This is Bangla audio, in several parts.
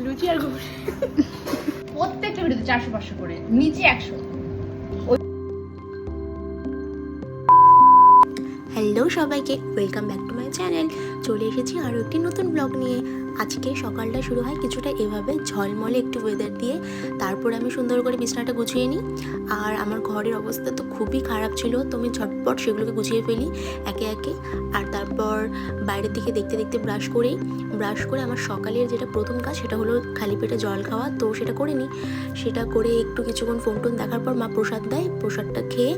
লুচি আর ঘুগনি প্রত্যেকটা ভিডিওতে 400-500 করে, নিচে 100। হ্যালো সবাইকে, welcome back to my channel. চলে এসেছি আরও একটি নতুন ব্লগ নিয়ে। আজকে সকালটা শুরু হয় কিছুটা এভাবে ঝলমলে একটু ওয়েদার দিয়ে। তারপর আমি সুন্দর করে বিছানাটা গুছিয়ে নিই। আর আমার ঘরের অবস্থা তো খুবই খারাপ ছিল, তো আমি ঝটপট সেগুলোকে গুছিয়ে ফেলি একে একে। আর তারপর বাইরের দিকে দেখতে দেখতে ব্রাশ করে আমার সকালের যেটা প্রথম কাজ সেটা হলো খালি পেটে জল খাওয়া। তো সেটা করে নিই। সেটা করে একটু কিছুক্ষণ ফোন টোন দেখার পর মা প্রসাদ দেয়, প্রসাদটা খেয়ে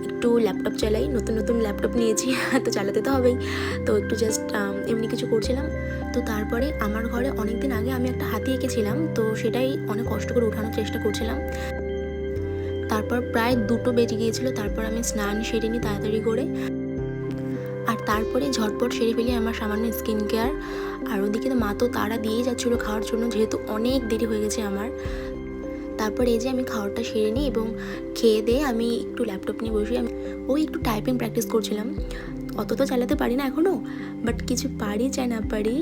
একটু ল্যাপটপ চালাই। নতুন ল্যাপটপ নিয়েছি, তো চালাতে তো হবেই। তো একটু জাস্ট এমনি কিছু করছিলাম। তো তারপরে আমার ঘরে অনেক দিন আগে আমি একটা হাতি এঁকেছিলাম, তো সেটাই অনেক কষ্ট করে উঠানোর চেষ্টা করছিলাম। তারপর প্রায় 2টো বেজে গিয়েছিল। তারপর আমি স্নান সেরে নিই তাড়াতাড়ি করে। আর তারপরে ঝটপট সেরে ফেলি আমার সামান্য স্কিন কেয়ার। আর ওদিকে তো মা তো তাড়া দিয়েই যাচ্ছিলো খাওয়ার জন্য, যেহেতু অনেক দেরি হয়ে গেছে আমার। তারপর এই যে আমি খাওয়াটা সেরে নিই এবং খেয়ে দিয়ে আমি একটু ল্যাপটপ নিয়ে বসি। আমি একটু টাইপিং প্র্যাকটিস করছিলাম। অত তো চালাতে পারি না এখনও, বাট কিছু পারি চাই না পারি,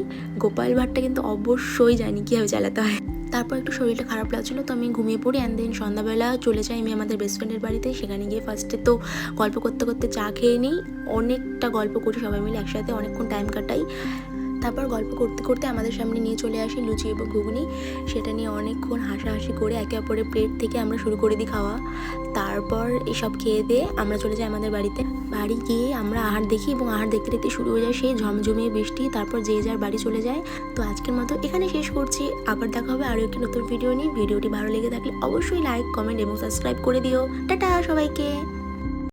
গোপাল ভাঁড়টা কিন্তু অবশ্যই জানি কীভাবে চালাতে হয়। তারপর একটু শরীরটা খারাপ লাগছিলো, তো আমি ঘুমিয়ে পড়ি। অ্যান্ড দেন সন্ধ্যাবেলা চলে যাই আমি আমাদের বেস্ট ফ্রেন্ডের বাড়িতে। সেখানে গিয়ে ফার্স্টে তো গল্প করতে করতে চা খেয়ে নিই। অনেকটা গল্প করি সবাই মিলে একসাথে, অনেকক্ষণ টাইম কাটাই। তারপর গল্প করতে করতে আমাদের সামনে নিয়ে চলে আসি লুচি এবং ঘুগনি। সেটা নিয়ে অনেকক্ষণ হাসাহাসি করে একে অপরের প্লেট থেকে আমরা শুরু করে দিই খাওয়া। তারপর এসব খেয়ে দিয়ে আমরা চলে যাই আমাদের বাড়িতে। বাড়ি গিয়ে আমরা আহার দেখি এবং আহার দেখতে দেখতে শুরু হয়ে যায় সেই ঝমঝমিয়ে বৃষ্টি। তারপর যে যার বাড়ি চলে যায়। তো আজকের মতো এখানে শেষ করছি। আবার দেখা হবে আরও একটি নতুন ভিডিও নিয়ে। ভিডিওটি ভালো লেগে থাকলে অবশ্যই লাইক, কমেন্ট এবং সাবস্ক্রাইব করে দিও। টাটা সবাইকে।